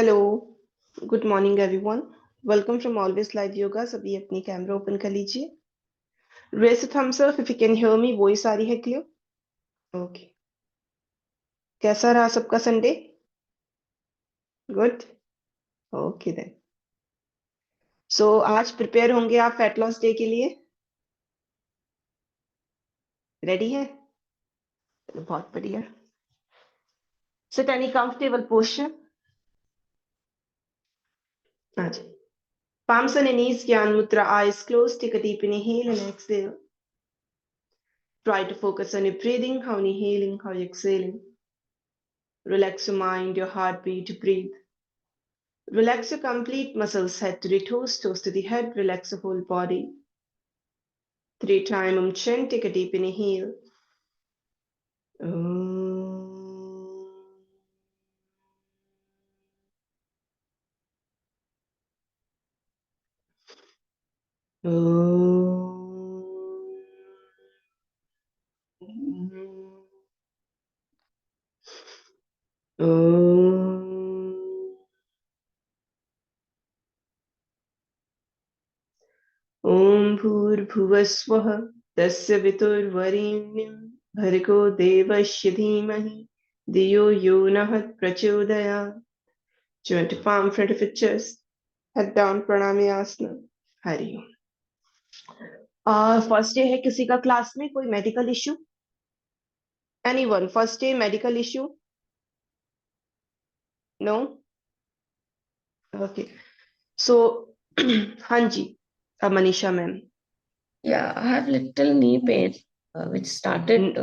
Hello, good morning everyone. Welcome from always live yoga. सभी अपनी camera open कर लीजिए। Raise thumbs up if you can hear me. Voice आ रही है क्लियर? ओके। कैसा रहा सबका Sunday? Good. Okay then. So आज प्रिपेयर होंगे आप फैट लॉस डे के लिए? रेडी हैं? चलो, बहुत बढ़िया। Sit any comfortable posture. आज palms on your knees, Gyan Mudra, eyes closed. Take a deep inhale and exhale. Try to focus on your breathing, how you're inhaling, how you're exhaling. Relax your mind, your heartbeat, breathe. Relax your complete muscles, head to the toes, toes to the head. Relax the whole body. 3 times Chin. Take a deep inhale. ॐ भूर्भुवस्वः तस्य वितुर्वरेण्यं भर्गो देवस्य धीमहि धियो यो नः प्रचोदयात्। Joint palm in front of your chest. Head down, pranayasana. Hari Om. First day है किसी का क्लास में कोई medical issue? Anyone first day medical issue? No? Okay. So हाँ जी, Manisha ma'am. Yeah, I have little knee pain, which started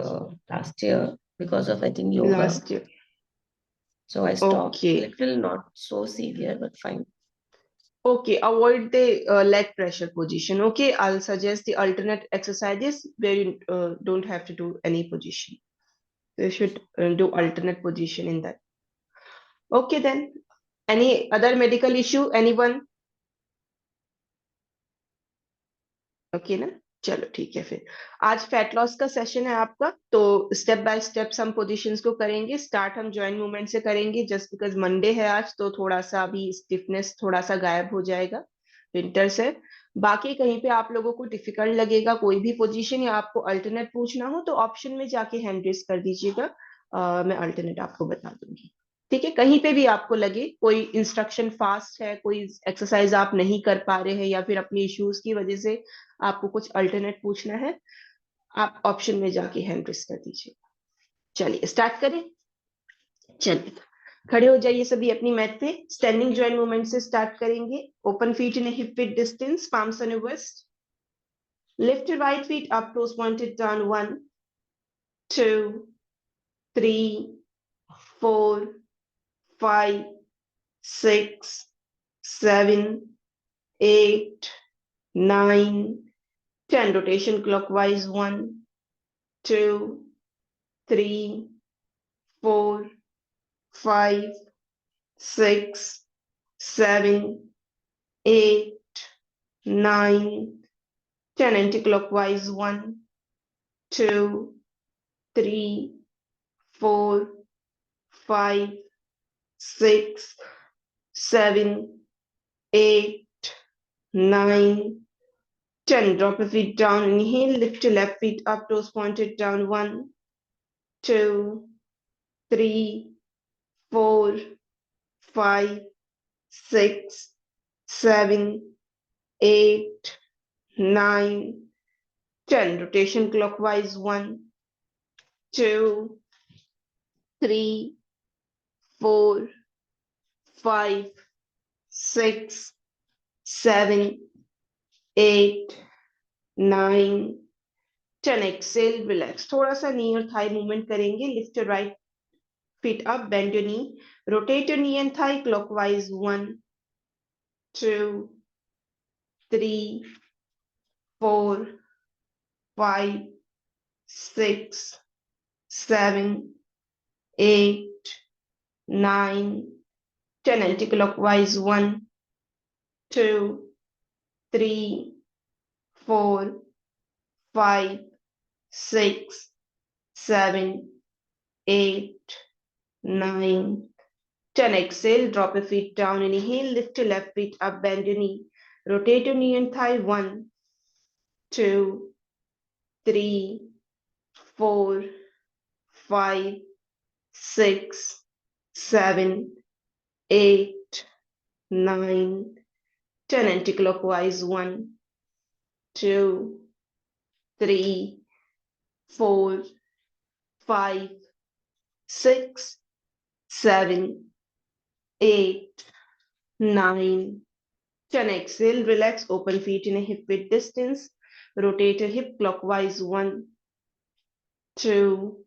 last year because of I think yoga. Last year? So I stopped. Okay Little not so severe, but fine. okay, avoid the leg pressure position. Okay, I'll suggest the alternate exercises where you don't have to do any position. You should do alternate position in that. Okay then. Any other medical issue? Anyone? Okay ना, चलो ठीक है। फिर आज fat loss का session है आपका, तो स्टेप बाय स्टेप हम पोजीशंस को करेंगे। स्टार्ट हम जॉइंट मूवमेंट से करेंगे, जस्ट बिकॉज मंडे है आज, तो थोड़ा सा अभी स्टिफनेस थोड़ा सा गायब हो जाएगा विंटर से। बाकी कहीं पे आप लोगों को डिफिकल्ट लगेगा कोई भी पोजीशन या आपको अल्टरनेट पूछना हो तो ऑप्शन में जाके हैंड रेस कर दीजिएगा। मैं अल्टरनेट आपको बता दूंगी। ठीक है, कहीं पे भी आपको लगे कोई इंस्ट्रक्शन फास्ट है, कोई एक्सरसाइज आप नहीं कर पा रहे हैं या फिर अपनी इश्यूज की वजह से आपको कुछ अल्टरनेट पूछना है, आप ऑप्शन में जाके हैंड रेस कर दीजिए। चलिए स्टार्ट करें। चलिए खड़े हो जाइए सभी अपनी मैट पे। स्टैंडिंग जॉइंट मूवमेंट से स्टार्ट करेंगे। Open feet in hip with distance, palms on your wrist. Lift your right feet up, toes pointed down. 1, 2, 3, 4, 5, 6, 7, 8, 9, 10. Rotation clockwise. 1, 2, 3, 4, 5, 6, 7, 8, 9, 10. Anti-clockwise. 1, 2, 3, 4, 5, 6, 7, 8, 9, 10. Drop your feet down. Inhale, lift your left feet up, toes pointed down. 1, 2, 3, 4, 5, 6, 7, 8, 9, 10. Rotation clockwise. 1, 2, 3, 4, 5, 6, 7, 8, 9, 10. Exhale, relax. थोड़ा सा नी और Thai movement करेंगे। Lift your right feet up, bend your knee, rotate your knee and thigh clockwise. 1, 2, 3, 4, 5, 6, 7, 8, 9, 10. Anti-clockwise. 1, 2, 3, 4, 5, 6, 7, 8, 9, 10. Exhale, drop your feet down. Inhale, lift your left feet up, bend your knee. Rotate your knee and thigh. 1, 2, 3, 4, 5, 6, 7, 8, 9, 10. Anti-clockwise. 1, 2, 3, 4, 5, 6, 7, 8, 9, 10. Exhale, relax, open feet in a hip width distance. Rotate your hip clockwise. 1, 2,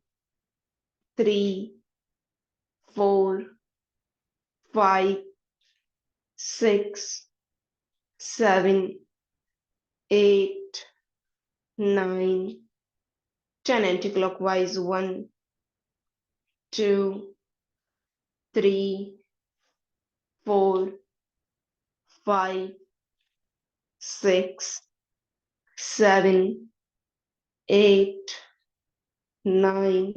3, 4, 5, 6, 7, 8, 9, 10. Anti-clockwise. 1, 2, 3, 4, 5, 6, 7, 8, 9,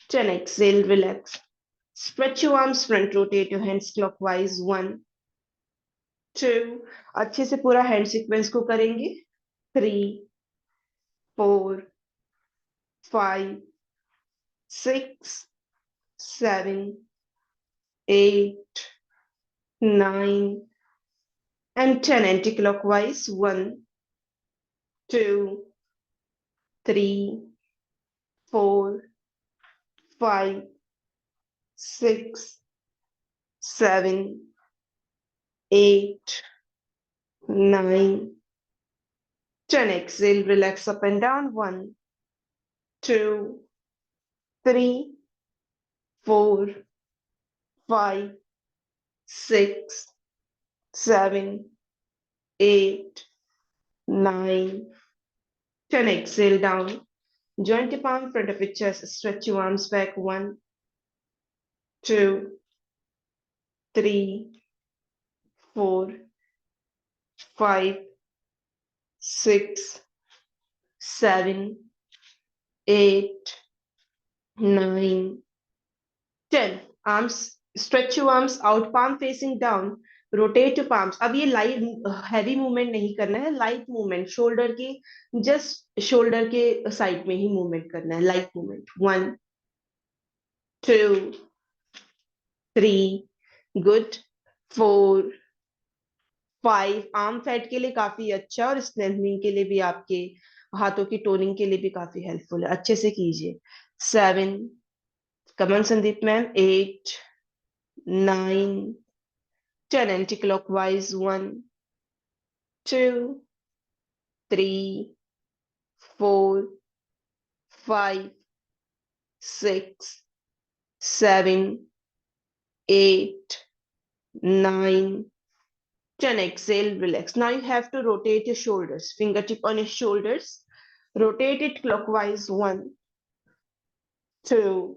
10. Exhale, relax. Stretch your arms front, rotate your hands clockwise. 1, 2. अच्छे से पूरा hand sequence को करेंगे. 3, 4, 5, 6, 7, 8, 9, and 10. Anti-clockwise. 1, 2, 3, 4, 5, 6, 7, 8, 9, 10. Exhale, relax up and down. 1, 2, 3, 4, 5, 6, 7, 8, 9, 10. Exhale down. Joint your palm in front of your chest. Stretch your arms back. 1, 2, 3, 4, 5, 6, 7, 8, 9, 10. Arms, stretch your arms out, palm facing down. Rotate your palms. अब ये light heavy movement नहीं करना है, light movement, shoulder की just shoulder के side में ही movement करना है, light movement. 1, 2, 3, good. 4, 5. Arm fat के लिए काफी अच्छा और स्ट्रेंथनिंग के लिए भी, आपके हाथों की टोनिंग के लिए भी काफी हेल्पफुल है. अच्छे से कीजिए. 7, कमन Sandeep ma'am. 8, 9, 10. Anti-clockwise. 1, 2, 3, 4, 5, 6, 7, 8, 9, 10. Exhale, relax. Now you have to rotate your shoulders. Fingertip on your shoulders. Rotate it clockwise. 1, 2,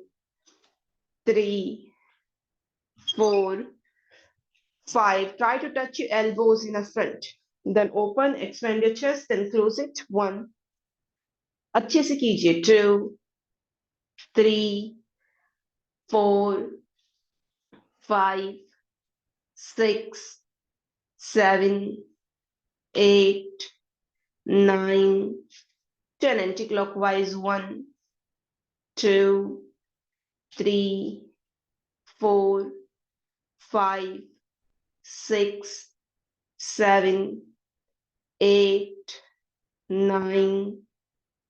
3, 4, 5. Try to touch your elbows in the front. Then open, expand your chest, then close it. 1. अच्छे से कीजिए. 2, 3, 4, 5, 6, 7, 8, 9, 10. Anti-clockwise. 1, 2, 3, 4, 5, 6, 7, 8, 9,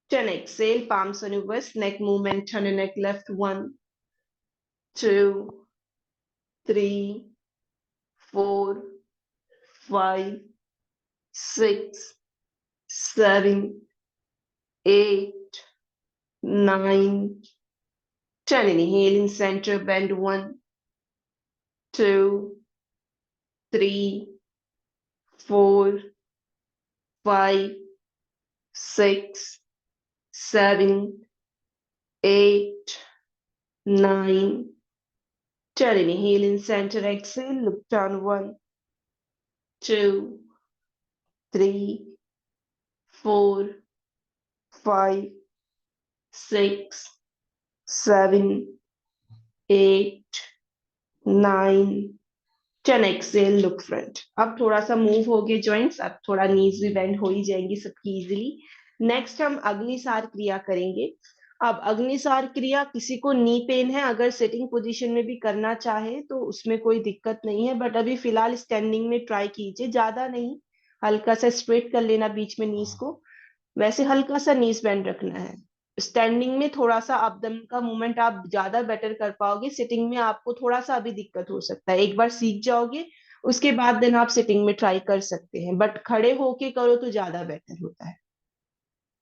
10. Exhale, palms on your wrist, neck movement, turn your neck left. 1, 2, 3, 4, 5, 6, 7, 8, 9, 10. Inhale in center, bend. 1, 2, 3, 4, 5, 6, 7, 8, 9, 10. Inhale in center, exhale, look down. 1, 2, 3, 4, 5, 6, 7, 8, 9 10 Excel look front. अब थोड़ा सा move हो गए joints, अब थोड़ा नीज भी बेंड हो ही जाएंगी सबकी इजीली। नेक्स्ट हम अग्निसार क्रिया करेंगे। अब अग्निसार क्रिया किसी को नी पेन है, अगर सिटिंग पोजीशन में भी करना चाहे तो उसमें कोई दिक्कत नहीं है, बट अभी फिलहाल स्टैंडिंग में ट्राई कीजिए, ज्यादा नहीं, हल्का सा स्ट्रेट कर लेना बीच में नीज को, वैसे हल्का सा नीज बेंड रखना है। स्टैंडिंग में थोड़ा सा अपदम का मूवमेंट आप ज्यादा बेटर कर पाओगे, सिटिंग में आपको थोड़ा सा अभी दिक्कत हो सकता है, एक बार सीख जाओगे उसके बाद देन आप सिटिंग में ट्राई कर सकते हैं, बट खड़े होके करो तो ज्यादा बेटर होता है।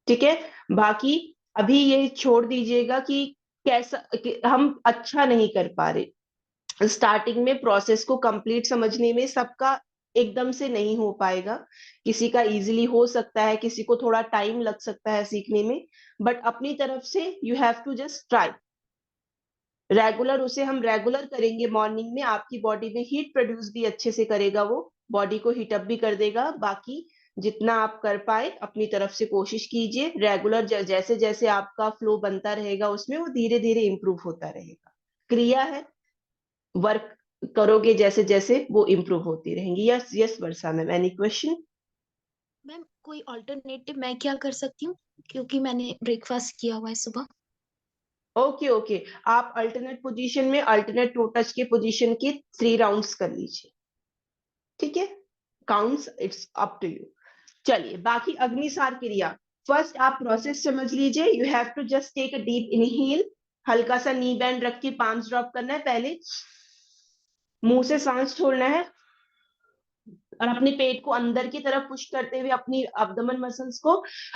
ठीक है, बाकी अभी ये छोड़ दीजिएगा कि हम अच्छा नहीं कर पा रहे, स्टार्टिंग में प्रोसेस को कंप्लीट समझने में सबका एकदम से नहीं हो पाएगा, किसी का इजीली हो सकता है, किसी को थोड़ा टाइम लग सकता है सीखने में, बट अपनी तरफ से you have to just try regular, उसे हम रेगुलर करेंगे, मॉर्निंग में आपकी बॉडी में हीट प्रोड्यूस भी अच्छे से करेगा, वो बॉडी को हीट अप भी कर देगा। बाकी जितना आप कर पाए अपनी तरफ से कोशिश कीजिए रेगुलर, जैसे जैसे आपका फ्लो बनता रहेगा उसमें वो धीरे धीरे इंप्रूव होता रहेगा, क्रिया है, वर्क करोगे जैसे जैसे वो इम्प्रूव होती रहेंगी। यस यस वर्षा मैम, एनी क्वेश्चन? मैम कोई ऑल्टरनेटिव मैं क्या कर सकती हूँ, क्योंकि मैंने ब्रेकफास्ट किया हुआ है सुबह। ओके ओके, आप अल्टरनेट पोजीशन में अल्टरनेट टो टच के पोजीशन के 3 राउंड्स कर लीजिए, ठीक है, counts, it's up to you. चलिए बाकी अग्निसार क्रिया, फर्स्ट आप प्रोसेस समझ लीजिए, you have to just take a deep inhale, हल्का सा नी बैंड रख के पांच ड्रॉप करना है, पहले मुंह से सांस छोड़ना है और अपने पेट को अंदर की तरफ पुश करते हुए अपनी अब्डोमेन मसल्स को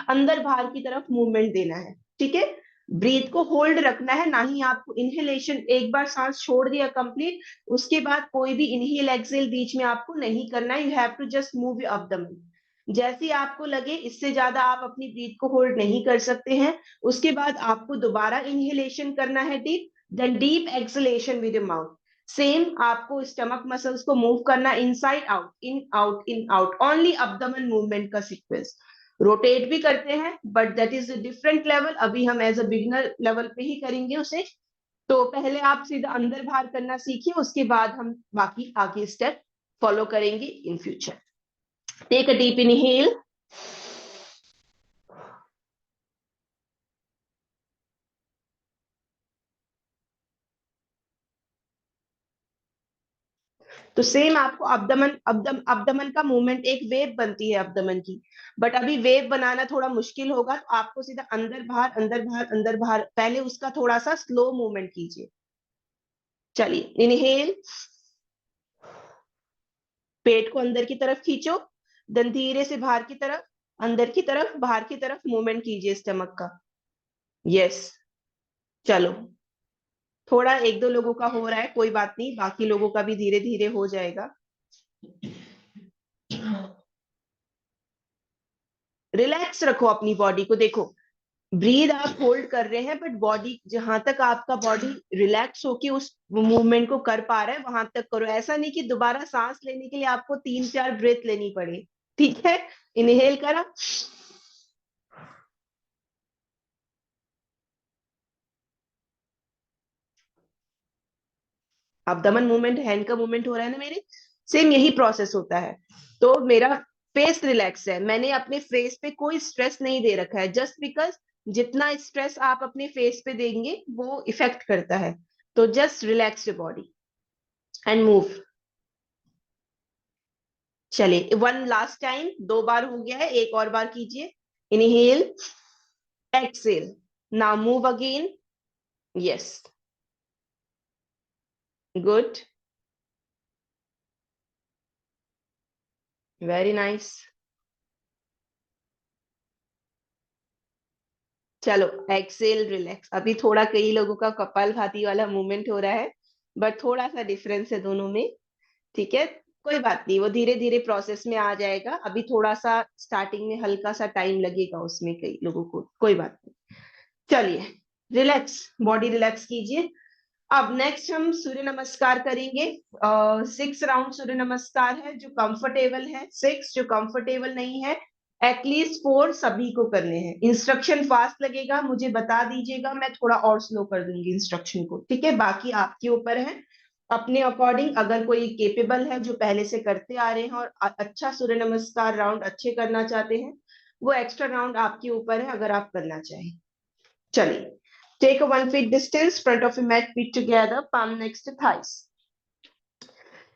अंदर बाहर की तरफ मूवमेंट देना है, ठीक है, ब्रीथ को होल्ड रखना है, ना ही आपको इनहेलेशन, एक बार सांस छोड़ दिया कंप्लीट उसके बाद कोई भी इनहेल एक्सेल बीच में आपको नहीं करना है, you have to just move your abdomen, जैसे आपको लगे इससे ज्यादा आप अपनी ब्रीथ को होल्ड नहीं कर सकते हैं, उसके बाद आपको दोबारा इनहेलेशन करना है deep, then deep exhalation with mouth, same आपको स्टमक मसल्स को मूव करना, inside out in out, only abdomen movement का सीक्वेंस, रोटेट भी करते हैं but that is a different level, अभी हम एज अ बिगिनर लेवल पे ही करेंगे उसे, तो पहले आप सीधा अंदर बाहर करना सीखिए, उसके बाद हम बाकी आगे स्टेप फॉलो करेंगे in future. Take a deep inhale, तो सेम आपको अब्दमन का मूवमेंट, एक वेव बनती है अब्दमन की, बट अभी वेव बनाना थोड़ा मुश्किल होगा, तो आपको सीधा अंदर बाहर अंदर बाहर अंदर बाहर, पहले उसका थोड़ा सा स्लो मूवमेंट कीजिए। चलिए इनहेल, पेट को अंदर की तरफ खींचो, देन धीरे से बाहर की तरफ, अंदर की तरफ बाहर की तरफ मूवमेंट कीजिए स्टमक का। यस, चलो थोड़ा एक दो लोगों का हो रहा है, कोई बात नहीं, बाकी लोगों का भी धीरे धीरे हो जाएगा। रिलैक्स रखो अपनी बॉडी को, देखो ब्रीद आप होल्ड कर रहे हैं बट बॉडी, जहां तक आपका बॉडी रिलैक्स होके उस मूवमेंट को कर पा रहा है वहां तक करो, ऐसा नहीं कि दोबारा सांस लेने के लिए आपको 3 4 ब्रेथ लेनी पड़े, ठीक है, इनहेल करा, अब्दमन मूवमेंट, हैंड का मूवमेंट हो रहा है ना मेरे, सेम यही प्रोसेस होता है, तो मेरा फेस रिलैक्स है, मैंने अपने फेस पे कोई स्ट्रेस नहीं दे रखा है, जस्ट बिकॉज जितना स्ट्रेस आप अपने फेस पे देंगे वो इफेक्ट करता है, तो just relax your body and move. चलिए वन लास्ट टाइम, 2 बार हो गया है, एक और बार कीजिए, inhale exhale, now move again, yes, good, very nice, चलो एक्सेल रिलैक्स, अभी थोड़ा कई लोगों का कपालभाति वाला मूवमेंट हो रहा है, बट थोड़ा सा डिफरेंस है दोनों में, ठीक है, कोई बात नहीं, वो धीरे धीरे प्रोसेस में आ जाएगा, अभी थोड़ा सा स्टार्टिंग में हल्का सा टाइम लगेगा उसमें कई लोगों को, कोई बात नहीं। चलिए रिलैक्स, बॉडी रिलैक्स कीजिए। अब नेक्स्ट हम सूर्य नमस्कार करेंगे, 6 राउंड सूर्य नमस्कार है, जो कंफर्टेबल है 6, जो कंफर्टेबल नहीं है एटलीस्ट 4 सभी को करने हैं, इंस्ट्रक्शन फास्ट लगेगा मुझे बता दीजिएगा, मैं थोड़ा और स्लो कर दूंगी इंस्ट्रक्शन को, ठीक है, बाकी आपके ऊपर है, अपने अकॉर्डिंग अगर कोई केपेबल है जो पहले से करते आ रहे हैं और अच्छा सूर्य नमस्कार राउंड अच्छे करना चाहते हैं, वो एक्स्ट्रा राउंड आपके ऊपर है अगर आप करना चाहें। चलिए, take a 1 feet distance, front of your mat, feet together, palm next to thighs.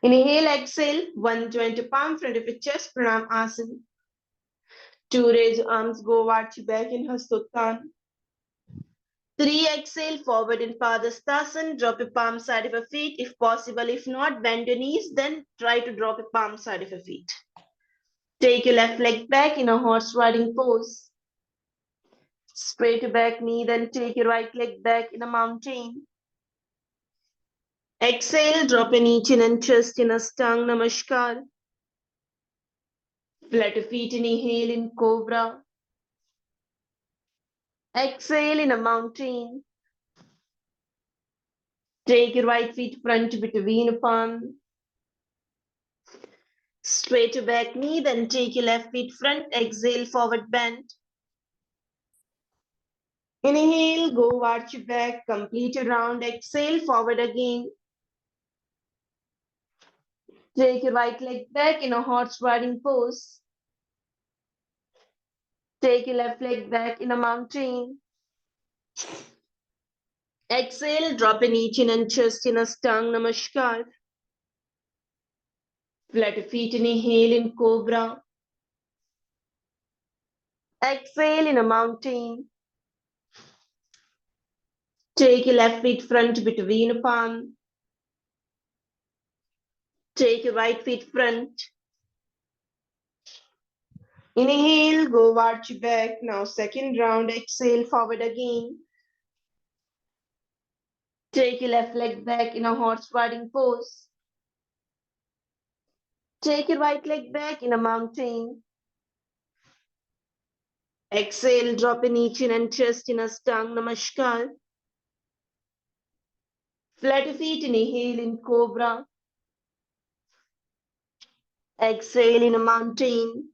Inhale, exhale, one joint palm front of your chest, pranam asana. Two, raise arms, go arch back in Hastottan. 3, exhale, forward in Padastasana. Drop your palm side of your feet. If possible, if not, bend your knees. Then try to drop your palm side of your feet. Take your left leg back in a horse riding pose. Straight your back knee. Then take your right leg back in a mountain. Exhale, drop your knee, chin and chest in a Astang Namaskar. Flat your feet. Inhale in Cobra. Exhale in a mountain. Take your right feet front between palm. Straight your back knee, then take your left feet front. Exhale, forward bend. Inhale, go arch your back, complete your round. Exhale, forward again. Take your right leg back in a horse riding pose. Take your left leg back in a mountain. Exhale, drop your knee, chin and chest in a Astang Namaskar. Flat your feet, inhale in Cobra. Exhale in a mountain. Take your left feet front between palm. Take your right feet front. Inhale, go arch back. Now second round, exhale, forward again. Take your left leg back in a horse riding pose. Take your right leg back in a mountain. Exhale, drop your knee, chin and chest in a Astang Namaskar. Flat your feet, inhale in Cobra. Exhale in a mountain.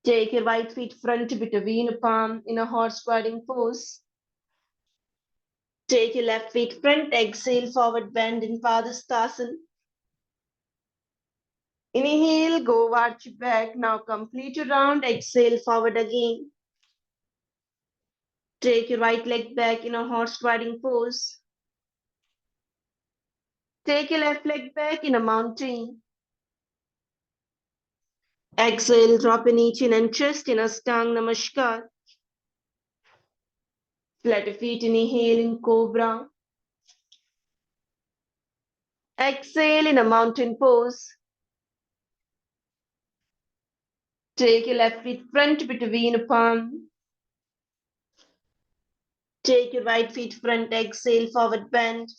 Take your right feet front between palm in a horse riding pose. Take your left feet front, exhale, forward bend in Padastasana. Inhale, go arch back. Now complete your round. Exhale, forward again. Take your right leg back in a horse riding pose. Take your left leg back in a mountain. Exhale, drop your knee, chin and chest in a Astang Namaskar. Flat your feet, inhale in Cobra. Exhale in a mountain pose. Take your left feet front between palm. Take your right feet front, exhale, forward bend.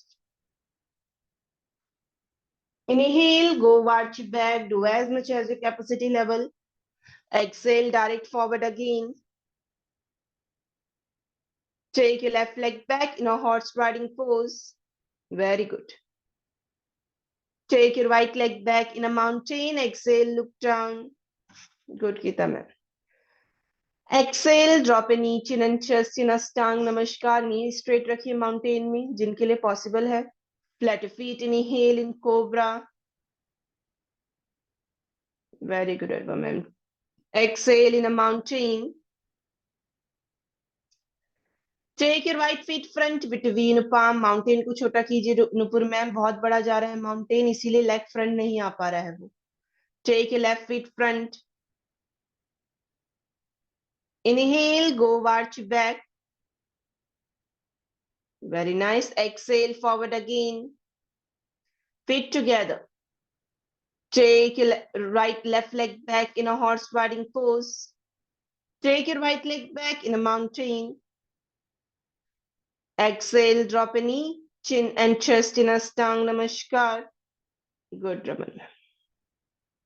Inhale, go arch back, do as much as your capacity level. Exhale, direct forward again. Take your left leg back in a horse riding pose. Very good. Take your right leg back in a mountain. Exhale, look down. Good, Geeta ma'am. Exhale, drop your knee, chin and chest in Astang Namaskar. Knee straight रखिए mountain में, जिनके लिए possible है. Flat your feet, inhale in Cobra. Very good, Arva ma'am. Exhale in a mountain. Take your right feet front between palm. Mountain को छोटा कीजिए Nupur ma'am, बहुत बड़ा जा रहा है mountain, इसीलिए leg front नहीं आ पा रहा है वो. Take your left feet front. Inhale, go arch back. Very nice. Exhale, forward again. Feet together. Take your left leg back in a horse riding pose. Take your right leg back in a mountain. Exhale, drop a knee, chin and chest in a Astang Namaskar. Good, Raman.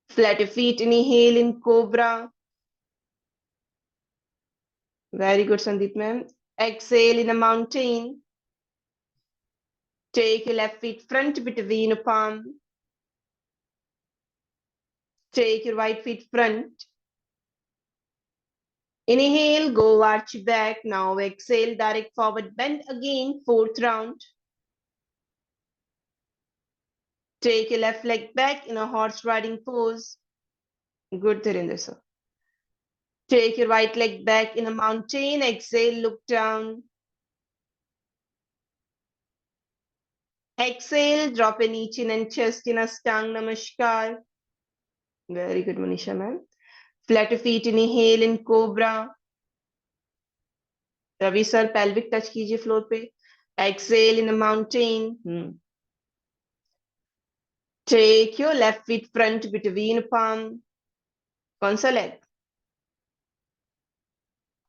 Flat your feet, inhale in Cobra. Very good, Sandeep ma'am. Exhale in a mountain. Take your left feet front between palm. Take your right feet front. Inhale, go arch back. Now exhale, direct forward bend again, fourth round. Take your left leg back in a horse riding pose. Good, Dhirendra sir. Take your right leg back in a mountain. Exhale, look down. Exhale, drop a knee, chin and chest in Ashtanga Namaskar. Very good, Manisha ma'am. Flat your feet, inhale in Cobra. Ravi sir, pelvic touch कीजिए floor पे. Exhale in a mountain. Take your left feet front between palm. कौन सा leg?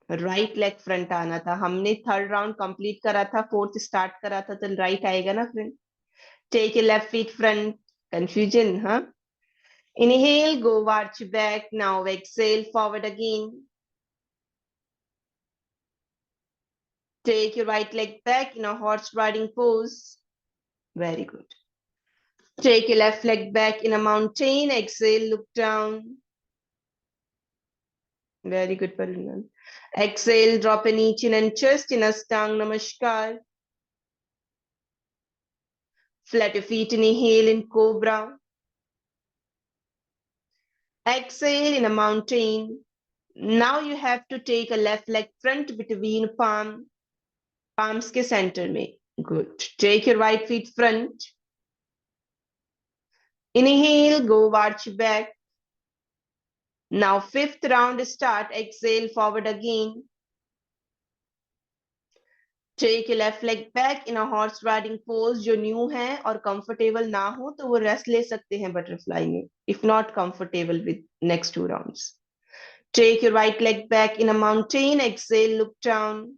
Right leg front आना था. हमने third round complete करा था, fourth start करा था, तो राइट आएगा ना friend. Take your left feet front. Confusion, हाँ? Inhale, go arch back. Now exhale, forward again. Take your right leg back in a horse riding pose. Very good. Take your left leg back in a mountain. Exhale, look down. Very good, Parunam. Exhale, drop a knee, chin and chest in Ashtanga Namaskar. Flat your feet, inhale in Cobra. Exhale in a mountain. Now you have to take a left leg front between palms के center में. Good. Take your right feet front. Inhale, go arch back. Now fifth round start. Exhale, forward again. Take your left leg back in a horse riding pose. जो new है और comfortable ना हो तो वो rest ले सकते हैं butterfly में. If not comfortable with next 2 rounds. Take your right leg back in a mountain. Exhale, look down.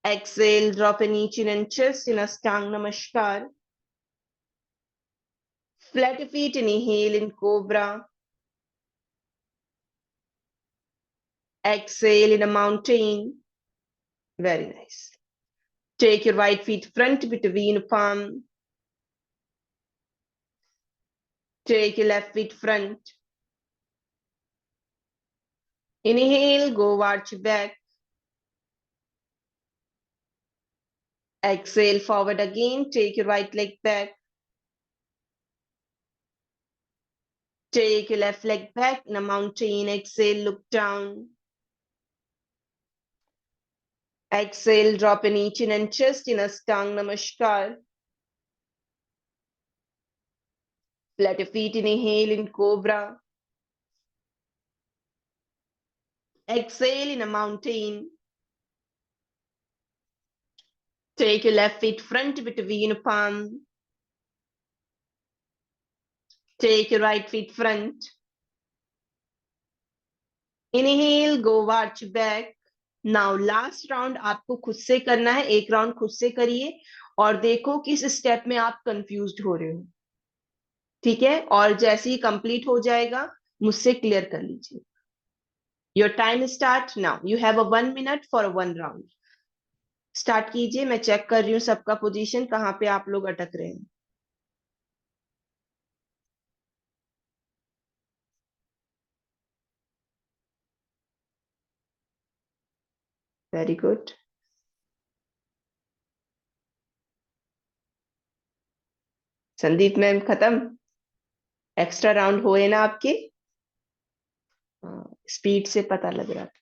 Exhale, drop a knee, chin and chest in Ashtanga Namaskar. Flat your feet, inhale in Cobra. Exhale in a mountain. Very nice. Take your right feet front between palm. Take your left feet front. Inhale, go arch back. Exhale, forward again. Take your right leg back. Take your left leg back in a mountain. Exhale, look down. Exhale, drop a knee, chin and chest in Ashtanga Namaskar. Flat your feet, inhale in Cobra. Exhale in a mountain. Take your left feet front between palm. Take your right feet front. Inhale, go arch back. Now last round आपको खुद से करना है. एक round खुद से करिए और देखो किस स्टेप में आप कंफ्यूज्ड हो रहे हो. ठीक है, और जैसे ही कंप्लीट हो जाएगा मुझसे क्लियर कर लीजिए. Your time start now. You have a 1 minute for 1 round. Start कीजिए. मैं चेक कर रही हूँ सबका पोजीशन, कहाँ पे आप लोग अटक रहे हैं. Very good. संदीप मैम खत्म. एक्स्ट्रा राउंड हुए ना आपके. स्पीड से पता लग रहा था.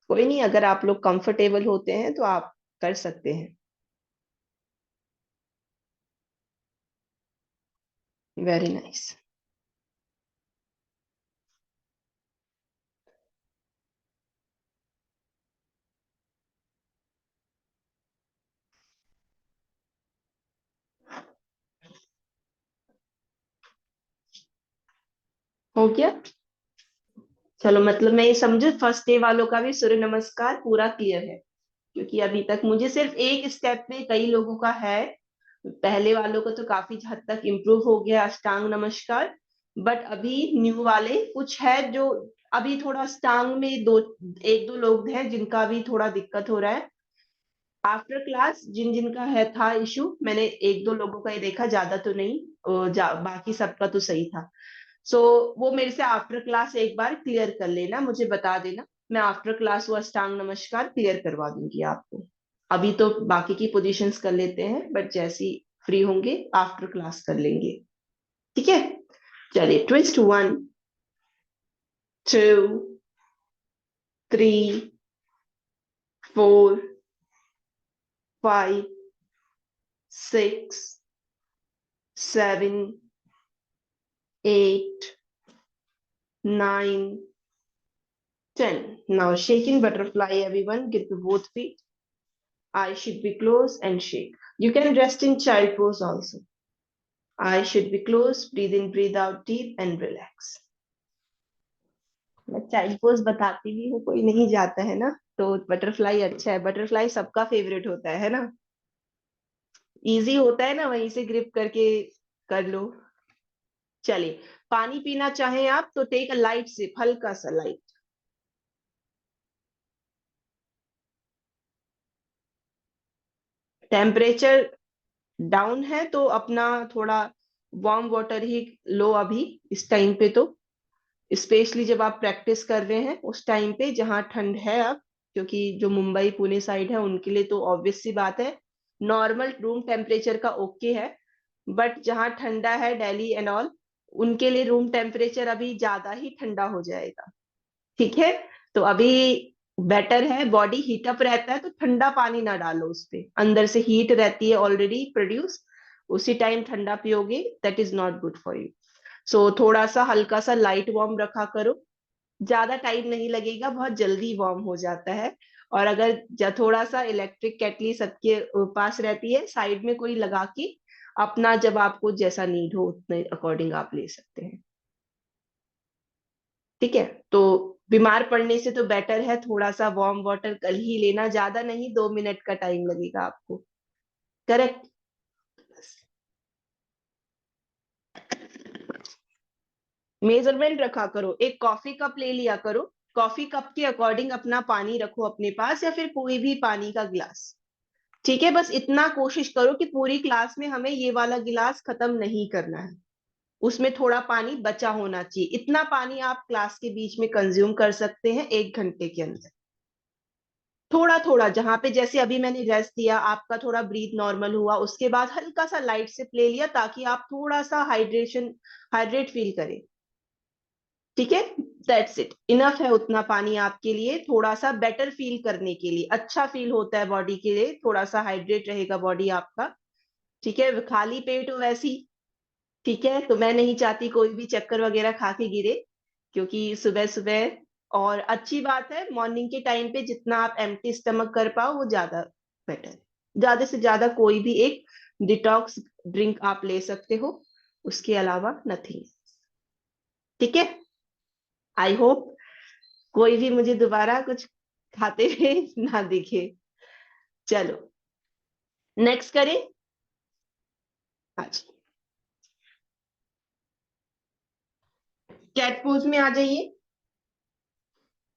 कोई नहीं, अगर आप लोग कंफर्टेबल होते हैं तो आप कर सकते हैं. Very nice. हो गया. चलो, मतलब मैं ये समझू फर्स्ट डे वालों का भी सूर्य नमस्कार पूरा क्लियर है, क्योंकि अभी तक मुझे सिर्फ एक स्टेप में कई लोगों का है. पहले वालों को तो काफी हद तक इम्प्रूव हो गया अष्टांग नमस्कार, बट अभी न्यू वाले कुछ है जो अभी थोड़ा अष्टांग में एक दो लोग हैं जिनका अभी थोड़ा दिक्कत हो रहा है. आफ्टर क्लास जिन जिनका है था इशू, मैंने एक दो लोगों का ही देखा, ज्यादा तो नहीं. बाकी सबका तो सही था. सो वो मेरे से आफ्टर क्लास एक बार क्लियर कर लेना, मुझे बता देना. मैं आफ्टर क्लास वो अष्टांग नमस्कार क्लियर करवा दूंगी आपको. अभी तो बाकी की पोजीशंस कर लेते हैं, बट जैसी फ्री होंगे आफ्टर क्लास कर लेंगे, ठीक है। चलिए, twist 1 2 3 4 5 6 7 8 9 10. Now shaking butterfly, everyone. Get to both feet. Eyes should be closed and shake. You can rest in child pose also. Eyes should be closed. Breathe in, breathe out deep and relax. मैं child pose बताती भी हूँ, कोई नहीं जाता है ना, तो बटरफ्लाई अच्छा है। बटरफ्लाई सबका फेवरेट होता है ना, इजी होता है ना, वहीं से ग्रिप करके कर लो। चलिए, पानी पीना चाहें आप तो टेक अ लाइट सिप, हल्का सा लाइट। टेम्परेचर डाउन है तो अपना थोड़ा वार्म वाटर ही लो अभी इस टाइम पे, तो स्पेशली जब आप प्रैक्टिस कर रहे हैं उस टाइम पे जहाँ ठंड है अब, क्योंकि जो मुंबई पुणे साइड है उनके लिए तो ऑब्वियस सी बात है, नॉर्मल रूम टेम्परेचर का ओके है। बट जहाँ ठंडा है, दिल्ली एंड ऑल, उनके लिए रूम टेम्परेचर अभी ज्यादा ही ठंडा हो जाएगा, ठीक है। तो अभी बेटर है, बॉडी हीट अप रहता है तो ठंडा पानी ना डालो उस पे, अंदर से हीट रहती है ऑलरेडी प्रोड्यूस, उसी टाइम ठंडा पियोगे, that is not good for you. So थोड़ा सा हल्का सा लाइट वार्म रखा करो, ज्यादा टाइम नहीं लगेगा, बहुत जल्दी वार्म हो जाता है। और अगर थोड़ा सा इलेक्ट्रिक केटली सबके पास रहती है, साइड में कोई लगा के अपना जब आपको जैसा नीड हो उतने अकॉर्डिंग आप ले सकते हैं, ठीक है। तो बीमार पड़ने से तो बेटर है थोड़ा सा वार्म वाटर कल ही लेना, ज्यादा नहीं, 2 मिनट का टाइम लगेगा आपको, करेक्ट। मेजरमेंट रखा करो, एक कॉफी कप ले लिया करो, कॉफी कप के अकॉर्डिंग अपना पानी रखो अपने पास, या फिर कोई भी पानी का गिलास, ठीक है। बस इतना कोशिश करो कि पूरी क्लास में हमें ये वाला गिलास खत्म नहीं करना है, उसमें थोड़ा पानी बचा होना चाहिए। इतना पानी आप क्लास के बीच में कंज्यूम कर सकते हैं 1 घंटे के अंदर, थोड़ा थोड़ा। जहां पे जैसे अभी मैंने रेस्ट दिया, आपका थोड़ा ब्रीथ नॉर्मल हुआ, उसके बाद हल्का सा लाइट से ले लिया, ताकि आप थोड़ा सा हाइड्रेट फील करें, ठीक है। दैट्स इट, इनफ है उतना पानी आपके लिए, थोड़ा सा बेटर फील करने के लिए, अच्छा फील होता है बॉडी के लिए, थोड़ा सा हाइड्रेट रहेगा बॉडी आपका, ठीक है। खाली पेट हो वैसी, ठीक है, तो मैं नहीं चाहती कोई भी चक्कर वगैरह खा के गिरे, क्योंकि सुबह सुबह, और अच्छी बात है मॉर्निंग के टाइम पे जितना आप एम्प्टी स्टमक कर पाओ वो ज्यादा बेटर है। ज्यादा से ज्यादा कोई भी एक डिटॉक्स ड्रिंक आप ले सकते हो, उसके अलावा नथिंग, ठीक है। आई होप कोई भी मुझे दोबारा कुछ खाते हुए ना दिखे। चलो, नेक्स्ट करें आज, कैट पोज में आ जाइए।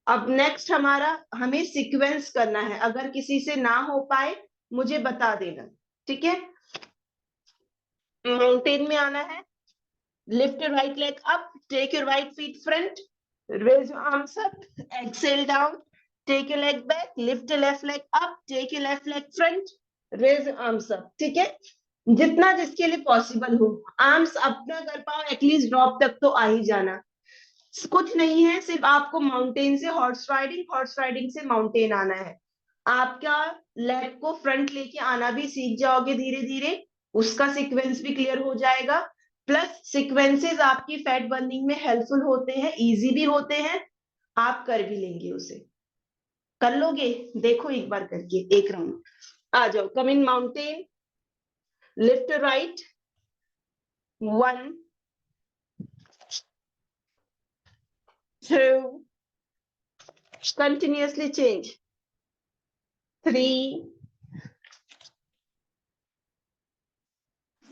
अब नेक्स्ट हमारा, हमें सीक्वेंस करना है, अगर किसी से ना हो पाए मुझे बता देना, ठीक है। माउंटेन में आना है, lift your right leg up, take your right feet front, raise your arms up, exhale down, take your leg back, lift your left leg up, take your left leg front, raise your arms up, ठीक है। जितना जिसके लिए possible हो, arms अपना कर पाओ at least drop तक तो आ ही जाना, कुछ नहीं है, सिर्फ आपको माउंटेन से हॉर्स राइडिंग, हॉर्स राइडिंग से माउंटेन आना है। आपका लेग को फ्रंट लेके आना भी सीख जाओगे धीरे धीरे, उसका सीक्वेंस भी क्लियर हो जाएगा। प्लस सीक्वेंसेस आपकी फैट बर्निंग में हेल्पफुल होते हैं, इजी भी होते हैं, आप कर भी लेंगे उसे, कर लोगे। देखो एक बार करके, एक राउंड आ जाओ, come in mountain, lift right, 1 2, continuously change, 3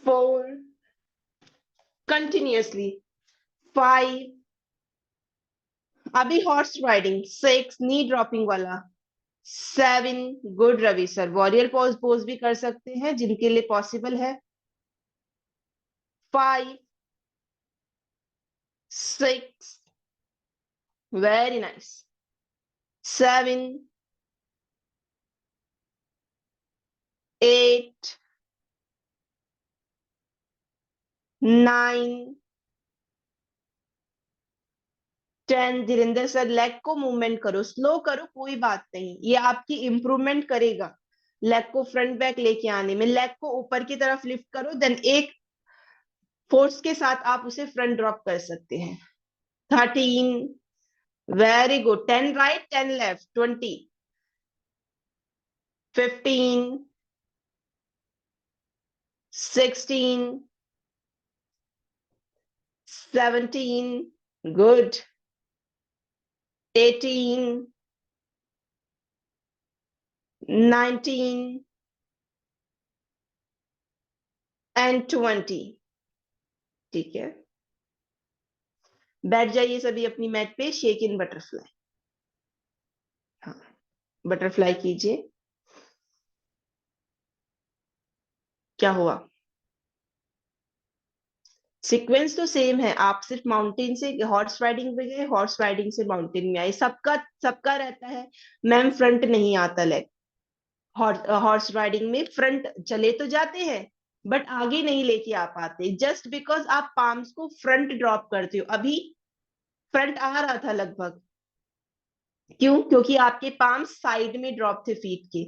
4, continuously, 5, अभी हॉर्स राइडिंग, 6 नी ड्रॉपिंग वाला, 7, good Ravi sir, warrior pose pose भी कर सकते हैं जिनके लिए पॉसिबल है, 5 6, very nice, 7 8 9 10। Dhirendra sir leg को मूवमेंट करो, स्लो करो, कोई बात नहीं, ये आपकी इंप्रूवमेंट करेगा लेग को फ्रंट बैक लेके आने में। लेग को ऊपर की तरफ लिफ्ट करो, देन एक फोर्स के साथ आप उसे फ्रंट ड्रॉप कर सकते हैं। 13, very good. 10 right 10 left. 20, 15, 16, 17, good, 18, 19 and 20। ठीक है, बैठ जाइए सभी अपनी मैट पे। शेक इन बटरफ्लाई। हाँ, बटरफ्लाई कीजिए। क्या हुआ? सीक्वेंस तो सेम है, आप सिर्फ माउंटेन से हॉर्स राइडिंग पे गए, हॉर्स राइडिंग से माउंटेन में आए। सबका सबका रहता है मैम, फ्रंट नहीं आता लेग। हॉर्स राइडिंग में फ्रंट चले तो जाते हैं बट आगे नहीं लेके आ पाते, जस्ट बिकॉज आप पाम्स को फ्रंट ड्रॉप करते हो। अभी फ्रंट आ रहा था लगभग, क्यों? क्योंकि आपके पाम्स साइड में ड्रॉप थे फीट के,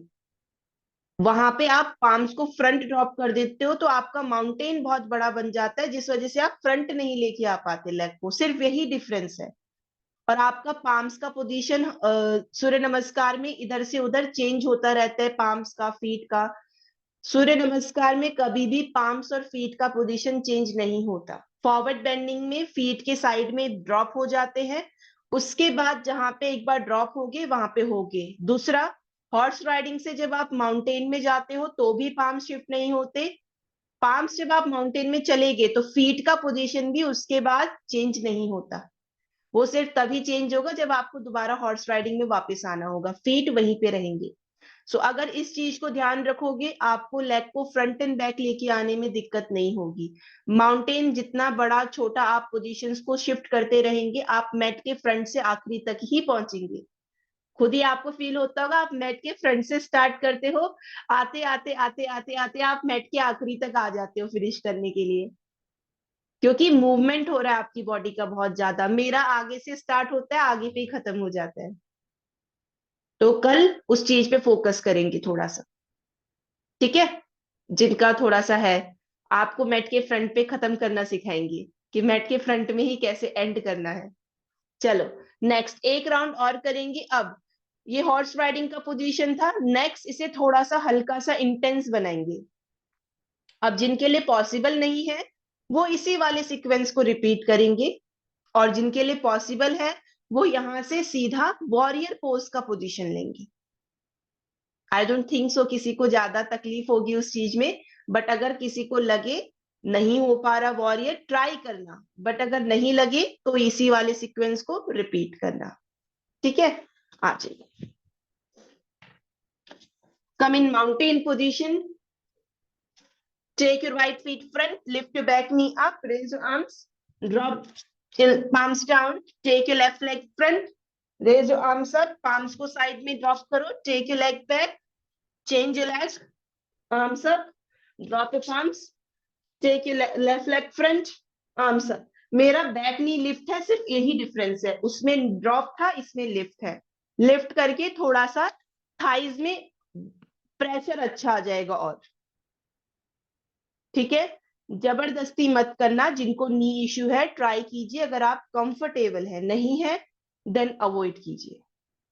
वहां पे आप पाम्स को फ्रंट ड्रॉप कर देते हो तो आपका माउंटेन बहुत बड़ा बन जाता है, जिस वजह से आप फ्रंट नहीं लेके आ पाते लेग को। सिर्फ यही डिफरेंस है। और आपका पाम्स का पोजीशन सूर्य नमस्कार में इधर से उधर चेंज होता रहता है, पाम्स का, फीट का। सूर्य नमस्कार में कभी भी पाम्स और फीट का पोजीशन चेंज नहीं होता। फॉरवर्ड बेंडिंग में फीट के साइड में ड्रॉप हो जाते हैं, उसके बाद जहां पे एक बार ड्रॉप हो गए वहां पे हो गए। दूसरा, हॉर्स राइडिंग से जब आप माउंटेन में जाते हो तो भी पाम शिफ्ट नहीं होते। पाम्स जब आप माउंटेन में चले गए तो फीट का पोजीशन भी उसके बाद चेंज नहीं होता। वो सिर्फ तभी चेंज होगा जब आपको दोबारा हॉर्स राइडिंग में वापस आना होगा, फीट वहीं पे रहेंगे। सो अगर इस चीज को ध्यान रखोगे, आपको लेग को फ्रंट एंड बैक लेके आने में दिक्कत नहीं होगी। माउंटेन जितना बड़ा छोटा आप पोजीशंस को शिफ्ट करते रहेंगे, आप मैट के फ्रंट से आखिरी तक ही पहुंचेंगे। खुद ही आपको फील होता होगा, आप मैट के फ्रंट से स्टार्ट करते हो, आते आते आते आते आते आप मैट के आखिरी तक आ जाते हो फिनिश करने के लिए, क्योंकि मूवमेंट हो रहा है आपकी बॉडी का बहुत ज्यादा। मेरा आगे से स्टार्ट होता है, आगे पे ही खत्म हो जाता है। तो कल उस चीज पे फोकस करेंगे थोड़ा सा, ठीक है? जिनका थोड़ा सा है, आपको मैट के फ्रंट पे खत्म करना सिखाएंगे कि मैट के फ्रंट में ही कैसे एंड करना है। चलो नेक्स्ट एक राउंड और करेंगे। अब ये हॉर्स राइडिंग का पोजीशन था, नेक्स्ट इसे थोड़ा सा हल्का सा इंटेंस बनाएंगे। अब जिनके लिए पॉसिबल नहीं है वो इसी वाले सीक्वेंस को रिपीट करेंगे, और जिनके लिए पॉसिबल है वो यहां से सीधा वॉरियर पोज का पोजीशन लेंगे। आई डोंट थिंक सो किसी को ज्यादा तकलीफ होगी उस चीज में, बट अगर किसी को लगे नहीं हो पा रहा वॉरियर, ट्राई करना, बट अगर नहीं लगे तो इसी वाले सीक्वेंस को रिपीट करना, ठीक है? आ जाइए। Come in mountain position, take your right feet front, lift your back knee up, raise your arms, drop till palms down, take your left leg front, raise your arms up, palms को side में drop करो, take your leg back, change your legs, arms up, drop your palms, take your left leg front, arms up। मेरा back नी lift है, सिर्फ यही difference है, उसमें drop था, इसमें लिफ्ट है। लिफ्ट करके थोड़ा सा थाइज में प्रेशर अच्छा आ जाएगा। और ठीक है, जबरदस्ती मत करना, जिनको नी इश्यू है ट्राई कीजिए, अगर आप कंफर्टेबल है, नहीं है देन अवॉइड कीजिए,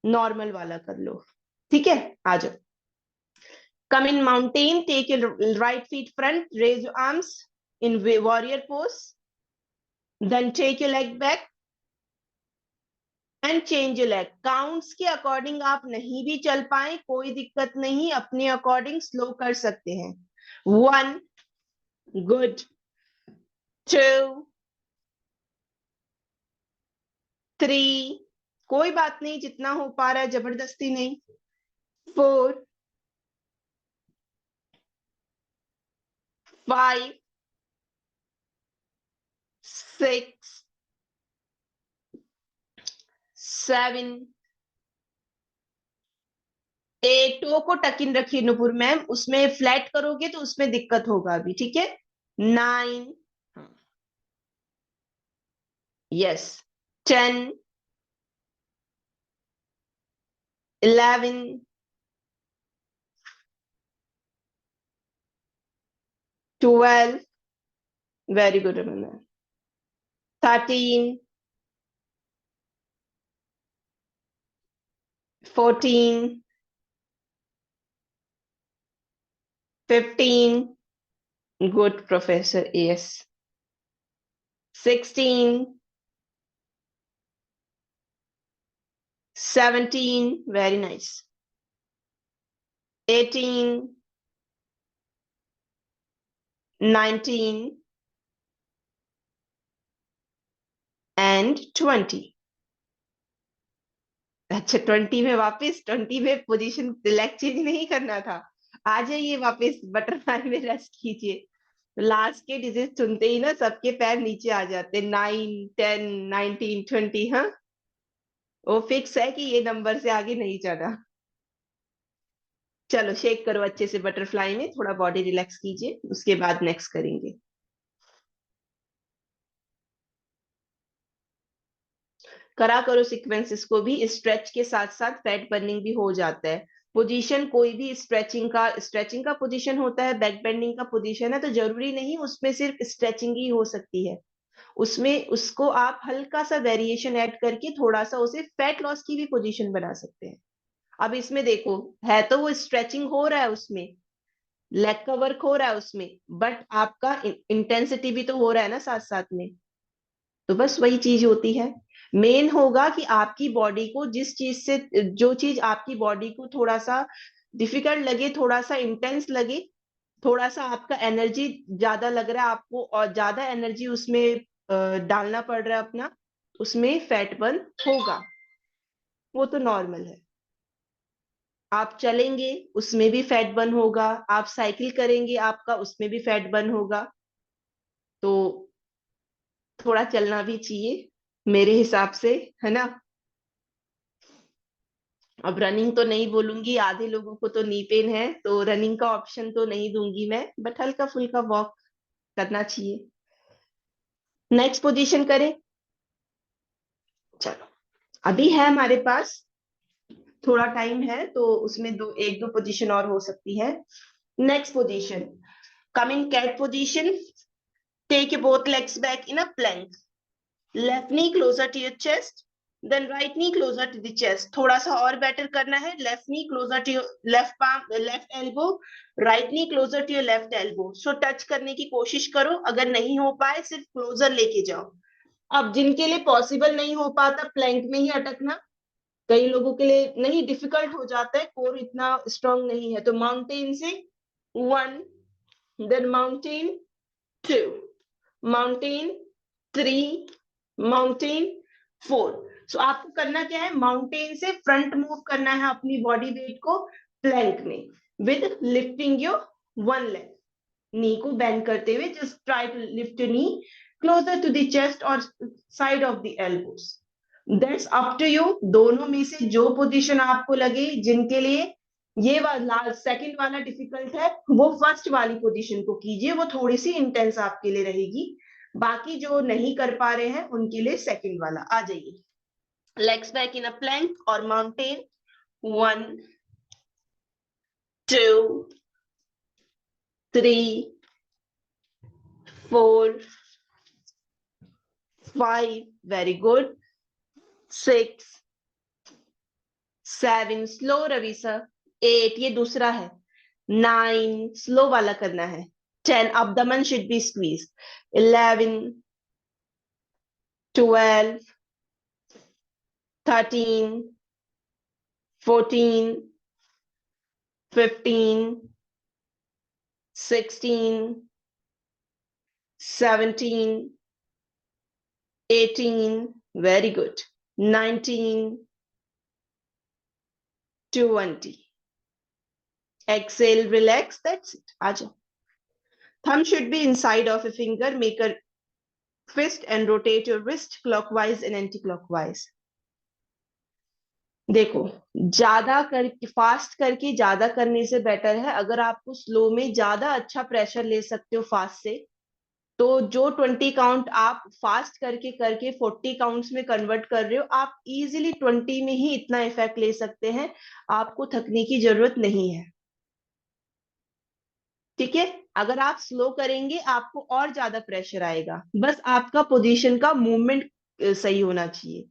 नॉर्मल वाला कर लो, ठीक है? आ जाओ। Come in mountain, take your right feet front, raise your arms in warrior pose, then take your leg back and change your leg. Counts के अकॉर्डिंग आप नहीं भी चल पाए कोई दिक्कत नहीं, अपने अकॉर्डिंग स्लो कर सकते हैं। 1, गुड, 2, 3, कोई बात नहीं, जितना हो पा रहा है, जबरदस्ती नहीं। 4, 5, 6, 7, टो को टक इन रखिए नुपुर मैम, उसमें फ्लैट करोगे तो उसमें दिक्कत होगा अभी, ठीक है। 9, yes, 10, 11, 12, very good Raman, 13, 14, 15, good professor, yes, 16, 17, very nice, 18, 19 and 20। अच्छा, 20 में वापस, 20 में पोजीशन सिलेक्ट चेंज नहीं करना था। आ जाइए वापस, बटरफ्लाई में रेस्ट कीजिए। लास्ट के डिजिट सुनते ही ना सबके पैर नीचे आ जाते, 9, 10, 19, 20। हाँ, वो फिक्स है कि ये नंबर से आगे नहीं जाना। चलो शेक करो अच्छे से बटरफ्लाई में, थोड़ा बॉडी रिलैक्स कीजिए, उसके बाद नेक्स्ट करेंगे। करा करो सीक्वेंसेस को भी, स्ट्रेच के साथ साथ फैट बर्निंग भी हो जाता है। पोजीशन कोई भी स्ट्रेचिंग का पोजीशन होता है, बैक बेंडिंग का पोजीशन है, तो जरूरी नहीं उसमें सिर्फ स्ट्रेचिंग ही हो सकती है। उसमें उसको आप हल्का सा वेरिएशन ऐड करके थोड़ा सा उसे फैट लॉस की भी पोजीशन बना सकते हैं। अब इसमें देखो, है तो वो स्ट्रेचिंग हो रहा है उसमें, लेग का वर्क हो रहा है उसमें, बट आपका इंटेंसिटी भी तो हो रहा है ना साथ साथ में। तो बस वही चीज होती है। मेन होगा कि आपकी बॉडी को जिस चीज से, जो चीज आपकी बॉडी को थोड़ा सा डिफिकल्ट लगे, थोड़ा सा इंटेंस लगे, थोड़ा सा आपका एनर्जी ज्यादा लग रहा है आपको और ज्यादा एनर्जी उसमें डालना पड़ रहा है अपना, उसमें फैट बर्न होगा, वो तो नॉर्मल है। आप चलेंगे उसमें भी फैट बर्न होगा, आप साइकिल करेंगे आपका उसमें भी फैट बर्न होगा। तो थोड़ा चलना भी चाहिए मेरे हिसाब से, है ना। अब रनिंग तो नहीं बोलूंगी, आधे लोगों को तो नी पेन है, तो रनिंग का ऑप्शन तो नहीं दूंगी मैं, बट हल्का फुल्का वॉक करना चाहिए। नेक्स्ट पोजीशन करें। चलो, अभी है हमारे पास थोड़ा टाइम है, तो उसमें एक दो पोजीशन और हो सकती है। Next position, come in cat position, take your both legs back in a plank, left knee closer to your chest, then right knee closer to the chest. थोड़ा सा और बेटर करना है, left knee closer to your left palm, left elbow, right knee closer to your left elbow. So touch करने की कोशिश करो, अगर नहीं हो पाए सिर्फ क्लोजर लेके जाओ। अब जिनके लिए पॉसिबल नहीं हो पाता प्लैंक में ही अटकना, कई लोगों के लिए नहीं, डिफिकल्ट हो जाता है, कोर इतना स्ट्रांग नहीं है, तो माउंटेन से 1, देन माउंटेन 2, माउंटेन 3, माउंटेन 4। सो आपको करना क्या है, माउंटेन से फ्रंट मूव करना है अपनी बॉडी वेट को प्लैंक में, with lifting your one leg, knee को बेंड करते हुए, just try to lift your knee closer to the chest और side of the elbows. That's up to you, दोनों में से जो पोजीशन आपको लगे। जिनके लिए ये वाला सेकंड वाला डिफिकल्ट है, वो फर्स्ट वाली पोजीशन को कीजिए, वो थोड़ी सी इंटेंस आपके लिए रहेगी। बाकी जो नहीं कर पा रहे हैं उनके लिए सेकंड वाला। आ जाइए, legs back in a plank और mountain, 1, 2, 3, 4, 5, very good, 6, 7, slow Ravi sir, 8, ये दूसरा है, 9, स्लो वाला करना है, 10, abdomen should be squeezed, 11, 12, 13, 14, 15, 16, 17, 18, very good, 19, 20. Exhale, relax, that's it. Aja. Thumb should be inside of a finger. Make a fist and rotate your wrist clockwise and anti-clockwise. देखो, ज्यादा करके fast करके ज्यादा करने से बेटर है, अगर आपको स्लो में ज्यादा अच्छा प्रेशर ले सकते हो फास्ट से, तो जो 20 काउंट आप फास्ट करके करके 40 काउंट्स में कन्वर्ट कर रहे हो, आप इजीली 20 में ही इतना इफेक्ट ले सकते हैं, आपको थकने की जरूरत नहीं है। ठीक है, अगर आप स्लो करेंगे आपको और ज्यादा प्रेशर आएगा, बस आपका पोजीशन का मूवमेंट सही होना चाहिए।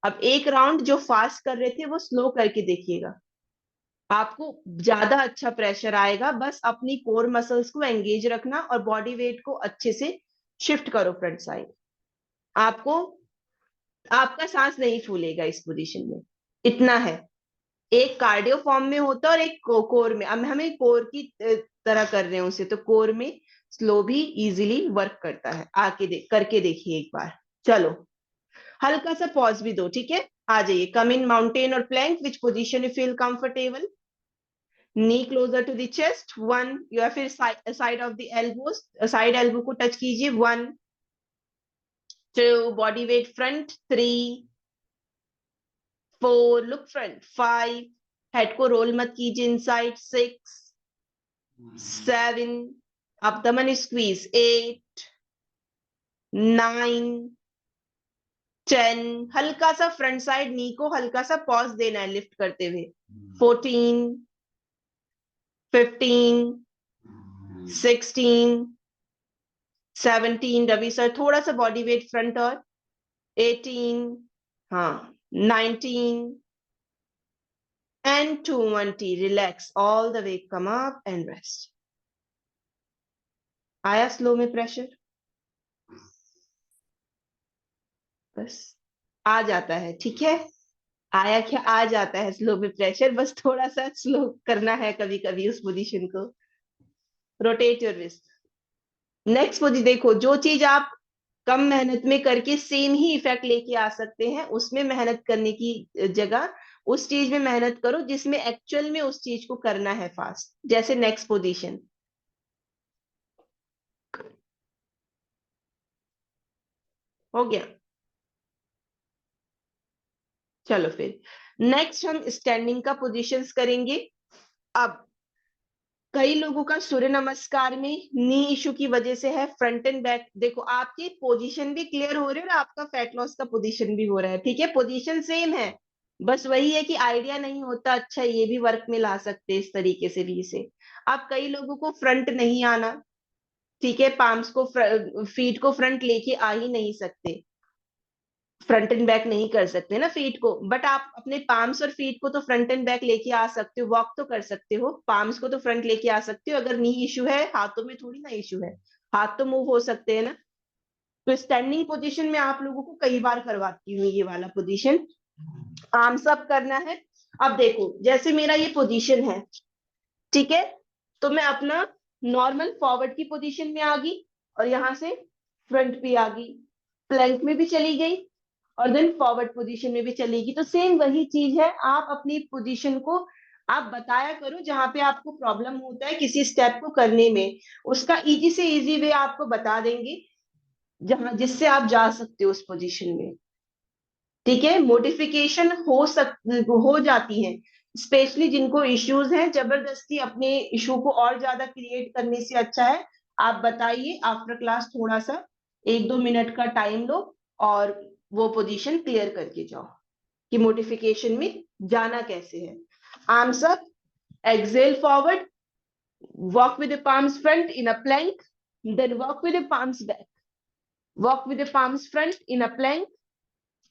अब एक राउंड जो फास्ट कर रहे थे वो स्लो करके देखिएगा, आपको ज्यादा अच्छा प्रेशर आएगा। बस अपनी कोर मसल्स को एंगेज रखना और बॉडी वेट को अच्छे से शिफ्ट करो फ्रंट साइड, आपको आपका सांस नहीं फूलेगा इस पोजीशन में। इतना है, एक कार्डियो फॉर्म में होता है और एक कोर में। अब हमें कोर की तरह कर रहे हैं उसे, तो कोर में स्लो भी इजीली वर्क करता है। करके देखिए एक बार। चलो, हल्का सा पॉज भी दो, ठीक है। आ जाइए, कम इन माउंटेन और plank, which position you feel comfortable. Knee closer to the chest, one, या फिर side of the elbows, side elbow को टच कीजिए, 1 2, body weight front, 3 4, look front, 5, head को रोल मत कीजिए इनसाइड, 6 7, abdomen squeeze, 8 9 10, हल्का सा फ्रंट साइड नी को हल्का सा पॉज देना है लिफ्ट करते हुए, 14 15 16 17, रवि सर थोड़ा सा बॉडी वेट फ्रंट, और 18, हाँ, 19 and 20, relax all the way, come up and rest। आया स्लो में प्रेशर? बस आ जाता है, ठीक है। आया क्या, आ जाता है स्लो में प्रेशर, बस थोड़ा सा स्लो करना है कभी कभी उस पोजीशन को। Rotate your wrist. Next position देखो, जो चीज आप कम मेहनत में करके सेम ही इफेक्ट लेके आ सकते हैं, उसमें मेहनत करने की जगह उस चीज में मेहनत करो जिसमें एक्चुअल में उस चीज को करना है फास्ट। जैसे नेक्स्ट पोजीशन, हो गया। चलो फिर नेक्स्ट हम स्टैंडिंग का पोजीशंस करेंगे। अब कई लोगों का सूर्य नमस्कार में नी इशू की वजह से है फ्रंट एंड बैक। देखो, आपकी पोजीशन भी क्लियर हो रही है और आपका फैट लॉस का पोजीशन भी हो रहा है, ठीक है, पोजीशन सेम है, बस वही है कि आइडिया नहीं होता, अच्छा ये भी वर्क में ला सकते हैं इस तरीके से भी इसे। अब कई लोगों को फ्रंट नहीं आना, ठीक है, पाम्स को फीट को फ्रंट लेके आ ही नहीं सकते, फ्रंट एंड बैक नहीं कर सकते ना फीट को, बट आप अपने पाम्स और फीट को तो फ्रंट एंड बैक लेके आ सकते हो, वॉक तो कर सकते हो, पाम्स को तो फ्रंट लेके आ सकते हो। अगर नी इशू है, हाथों में थोड़ी ना इशू है, हाथ तो मूव हो सकते हैं ना। तो स्टैंडिंग पोजीशन में आप लोगों को कई बार करवाती हूँ ये वाला पोजीशन, आर्म्स अप करना है। अब देखो, जैसे मेरा ये पोजीशन है, ठीक है, तो मैं अपना नॉर्मल फॉरवर्ड की पोजीशन में आ गई और यहां से फ्रंट भी आ गई, प्लैंक में भी चली गई और देन फॉरवर्ड पोजीशन में भी चलेगी। तो सेम वही चीज है, आप अपनी पोजीशन को आप बताया करो, जहां पे आपको प्रॉब्लम होता है किसी स्टेप को करने में, उसका इजी से इजी वे आपको बता देंगे, जहां जिससे आप जा सकते हो उस पोजीशन में। ठीक है, मोडिफिकेशन हो जाती है, स्पेशली जिनको इश्यूज हैं, जबरदस्ती अपने इशू को और ज्यादा क्रिएट करने से अच्छा है आप बताइए आफ्टर क्लास, थोड़ा सा 1-2 मिनट का टाइम लो और वो पोजीशन क्लियर करके जाओ कि मोडिफिकेशन में जाना कैसे है। Arms up, exhale forward, walk with the palms front in a plank, then walk with the palms back, walk with the palms front in a plank,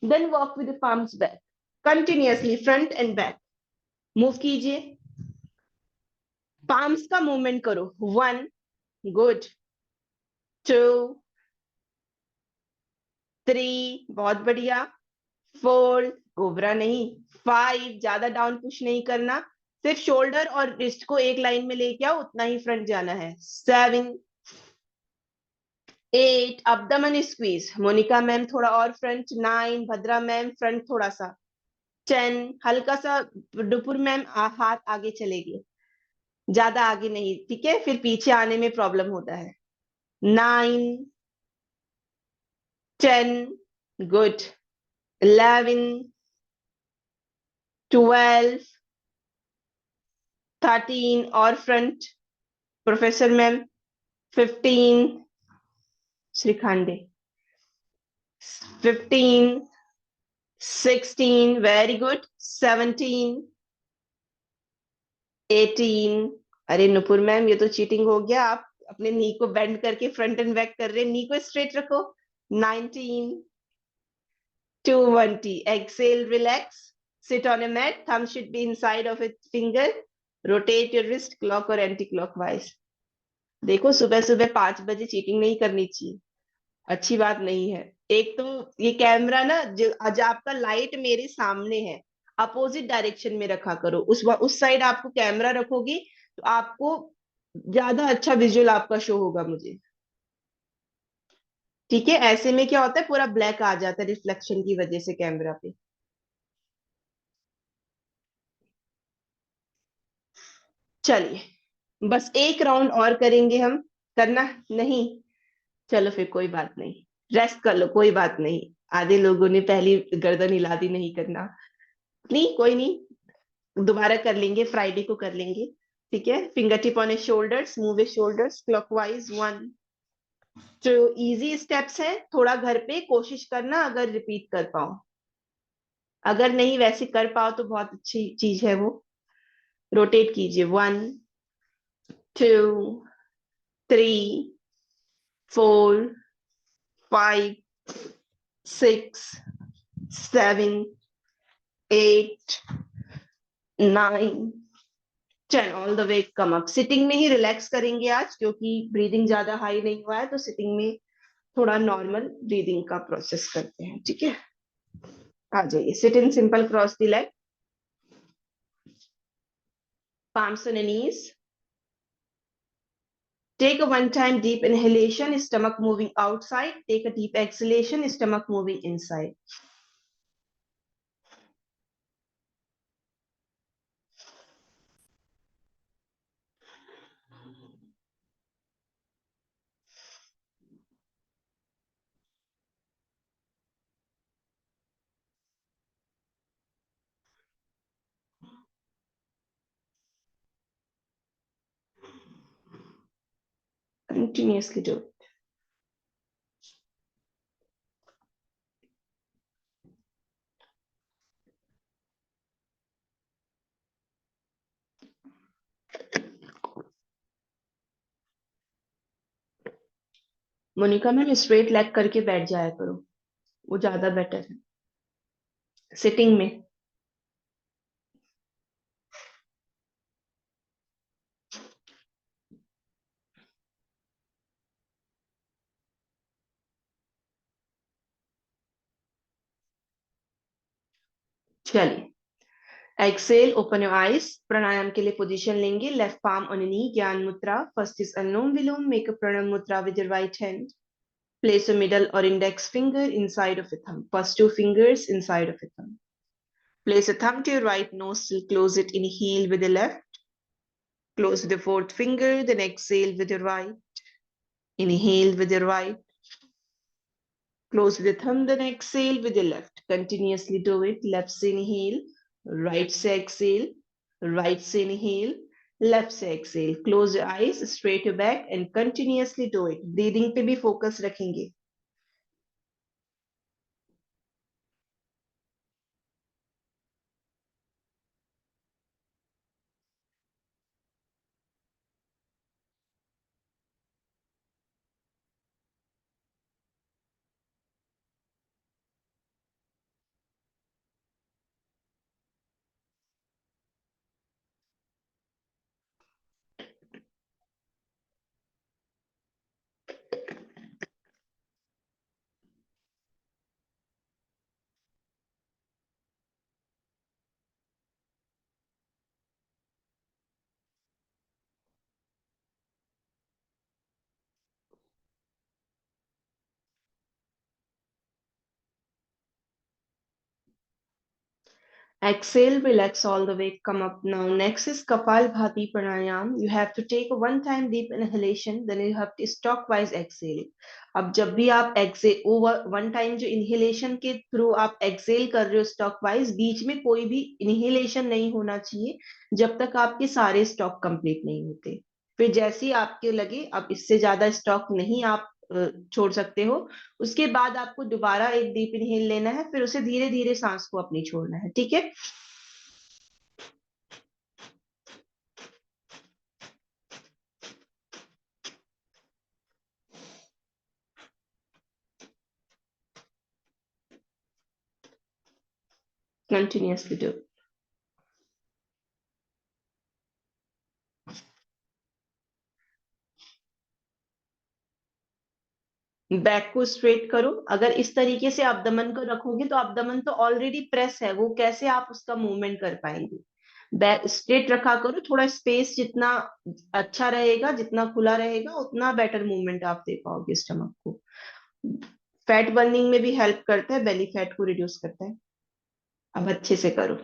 then walk with the palms back, continuously front and back move कीजिए, palms का movement करो, 1 good, 2 3 बहुत बढ़िया, 4 cobra नहीं, 5 ज्यादा down push नहीं करना, सिर्फ शोल्डर और रिस्ट को एक लाइन में लेके आओ, उतना ही फ्रंट जाना है, 7 8 abdomen स्क्वीज, मोनिका मैम थोड़ा और फ्रंट, 9 भद्रा मैम फ्रंट थोड़ा सा, 10 हल्का सा डुपुर मैम हाथ आगे चलेगी, ज्यादा आगे नहीं, ठीक है, फिर पीछे आने में प्रॉब्लम होता है, 9 10 गुड, 11 12, 13 और front professor ma'am, 15 श्रीखांडे, 15, 16 very good, 17, 18, अरे नुपुर मैम ये तो चीटिंग हो गया, आप अपने नी को बेंड करके फ्रंट एंड बैक कर रहे हैं, नी को स्ट्रेट रखो, 19, 20, exhale, relax, sit on a mat, thumb should be inside of its finger, rotate your wrist clock or anti clockwise। देखो सुबह सुबह 5 बजे चीटिंग नहीं करनी चाहिए, अच्छी बात नहीं है। एक तो ये कैमरा ना, जो आज आपका लाइट मेरे सामने है, अपोजिट डायरेक्शन में रखा करो, उस साइड आपको कैमरा रखोगी तो आपको ज्यादा अच्छा विजुअल आपका शो होगा मुझे। ठीक है, ऐसे में क्या होता है, पूरा ब्लैक आ जाता है रिफ्लेक्शन की वजह से कैमरा पे। चलिए बस एक राउंड और करेंगे हम, करना नहीं, चलो फिर कोई बात नहीं, रेस्ट कर लो, कोई बात नहीं, आधे लोगों ने पहली गर्दन हिला दी, नहीं करना, नहीं कोई नहीं, दोबारा कर लेंगे, फ्राइडे को कर लेंगे। ठीक है, finger tip on shoulders, move shoulders clockwise, 1, जो इजी स्टेप्स हैं, थोड़ा घर पे कोशिश करना अगर रिपीट कर पाओ, अगर नहीं वैसे कर पाओ तो बहुत अच्छी चीज है वो। रोटेट कीजिए, 1, 2, 3, 4, 5, 6, 7, 8, 9, 10, all the way come up. Sitting में ही रिलैक्स करेंगे आज, क्योंकि ब्रीदिंग ज्यादा हाई नहीं हुआ है, तो सिटिंग में थोड़ा नॉर्मल ब्रीदिंग का प्रोसेस करते हैं। ठीक है, आ जाइए, sit in simple, cross the leg, palms on the knees, take a one time deep inhalation, stomach moving outside, take a deep exhalation, stomach moving inside। Continuously do it। Monika ma'am straight leg करके बैठ जाया करो, वो ज्यादा better है sitting में। चलिए, Excel, open your eyes, प्राणायाम के लिए पोजीशन लेंगे, left palm on knee, gyan mudra, first is Anulom Vilom, make a Pranav mudra with your right hand, place a middle or index finger inside of a thumb, first two fingers inside of a thumb, place a thumb to your right nostril, close it, inhale with the left, close with the fourth finger, then exhale with your right, inhale with your right, close with the thumb, then exhale with the left, continuously do it, left se inhale, right se exhale, right se inhale, left se exhale, close your eyes, straight your back and continuously do it, breathing पे भी focus रखेंगे। Exhale, relax all the way, come up. Now, next is Kapalbhati Pranayam. You have to take a one-time deep inhalation, then you have to stockwise exhale. अब जब भी आप exhale over one time जो inhalation के through आप exhale कर रहे हो stockwise, बीच में कोई भी inhalation नहीं होना चाहिए जब तक आपके सारे stock complete नहीं होते. फिर जैसे ही आपके लगे अब इससे ज्यादा stock नहीं आप छोड़ सकते हो, उसके बाद आपको दोबारा एक डीप इनहेल लेना है, फिर उसे धीरे धीरे सांस को अपनी छोड़ना है. ठीक है. Continuously do. बैक को स्ट्रेट करो. अगर इस तरीके से abdomen को रखोगे तो abdomen तो ऑलरेडी प्रेस है, वो कैसे आप उसका मूवमेंट कर पाएंगे. बैक स्ट्रेट रखा करो, थोड़ा स्पेस जितना अच्छा रहेगा, जितना खुला रहेगा उतना बेटर मूवमेंट आप दे पाओगे स्टमक को. फैट बर्निंग में भी हेल्प करता है, बेली फैट को रिड्यूस करता है. अब अच्छे से करो.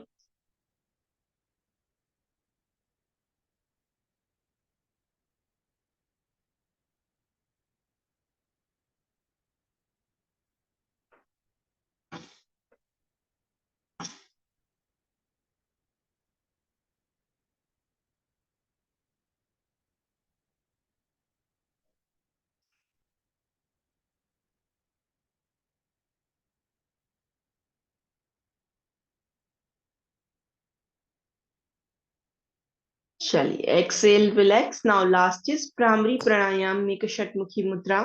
चलिए, exhale, relax. Now last is Bhramari pranayama. Make a Shanmukhi mudra.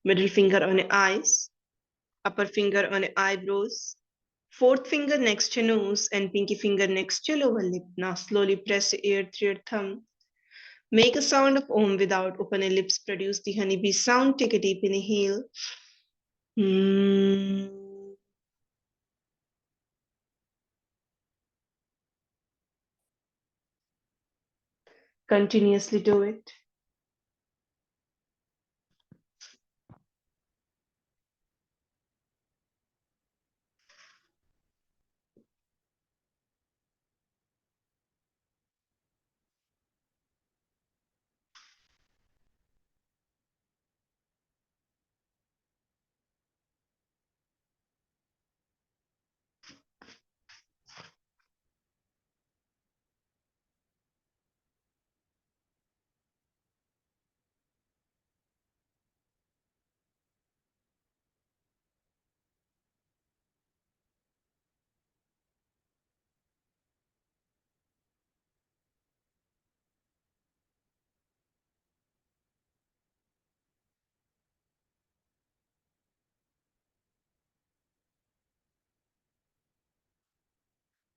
Middle finger on eyes, upper finger on eyebrows, fourth finger next to nose, and pinky finger next to lower lip. Now slowly press air through your thumb. Make a sound of Om without opening lips. Produce the honeybee sound. Take a deep inhale. Continuously do it.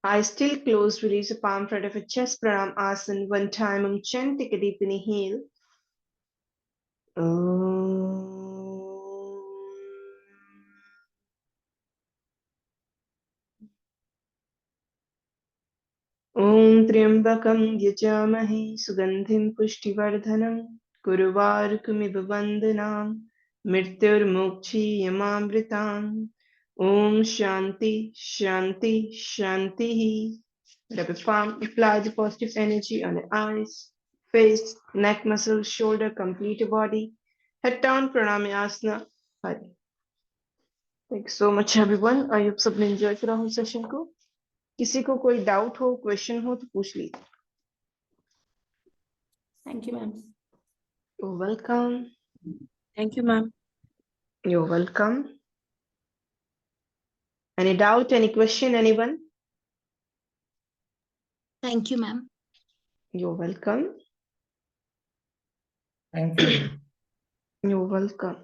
Eyes still closed, release a palm front of a chest, pranam asana. One time, chant, take a deep inhale. Om Triambakam Yajamahe Sugandhim Pushtivardhanam Guruvarkamiva Vandanam Mrityurmukchi Yamamritam. Om Shanti Shanti Shanti. Rub a palm, apply the positive energy on the eyes, face, neck muscles, shoulder, complete your body. Head down, Pranayasana. Hari. Thank you so much everyone. I hope सबने enjoy करा हो session को. किसी को कोई doubt हो, question हो तो पूछ लीजिए. Thank you, ma'am. You're welcome. Thank you, ma'am. You're welcome. Any doubt, any question, anyone? Thank you, ma'am. You're welcome. Thank you. You're welcome.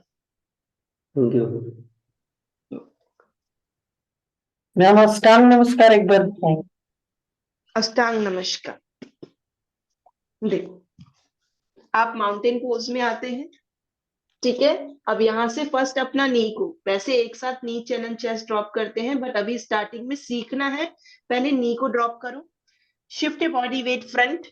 Thank you. Ma'am अष्टांग नमस्कार एक बार बताएं. अष्टांग नमस्कार. देखो, आप माउंटेन पोज में आते हैं. ठीक है. अब यहाँ से फर्स्ट अपना नी को, वैसे एक साथ नी चैन एंड चेस्ट ड्रॉप करते हैं, बट अभी स्टार्टिंग में सीखना है. पहले नी को ड्रॉप करो. Shift body weight front.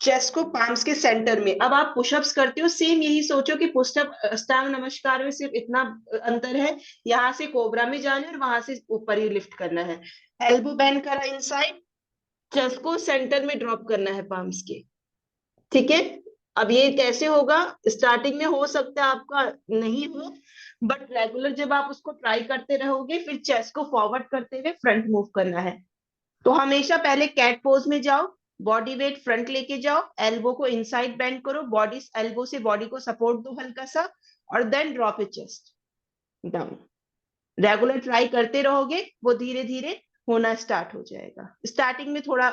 Chest को पाम्स के सेंटर में। अब आप पुशअप्स करते हो, सेम यही सोचो कि पुशअप अष्टांग नमस्कार में सिर्फ इतना अंतर है, यहाँ से कोबरा में जाना है और वहां से ऊपर ही लिफ्ट करना है। एल्बो बेंड करा इनसाइड, चेस्ट को सेंटर में ड्रॉप करना है पाम्स के। ठीक है, अब ये कैसे होगा, स्टार्टिंग में हो सकता है आपका नहीं हो, बट रेगुलर जब आप उसको ट्राई करते रहोगे, फिर चेस्ट को फॉरवर्ड करते हुए फ्रंट मूव करना है। तो हमेशा पहले कैट पोज में जाओ, बॉडी वेट फ्रंट लेके जाओ, एल्बो को इनसाइड बेंड करो, बॉडी एल्बो से बॉडी को सपोर्ट दो हल्का सा, और then drop it chest down. Regular try करते रहोगे, वो धीरे धीरे होना स्टार्ट हो जाएगा। स्टार्टिंग में थोड़ा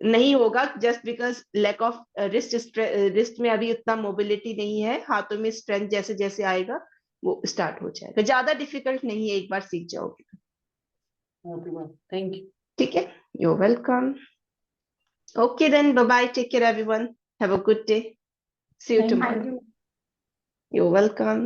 नहीं होगा, just because lack of wrist में अभी उतना मोबिलिटी नहीं है, हाथों में स्ट्रेंथ जैसे जैसे आएगा वो स्टार्ट हो जाएगा। ज्यादा डिफिकल्ट नहीं है, एक बार सीख जाओगे। Thank you. ठीक है, you welcome. Okay then, bye bye. Take care, everyone. Have a good day. See you Thank you. tomorrow. You're welcome.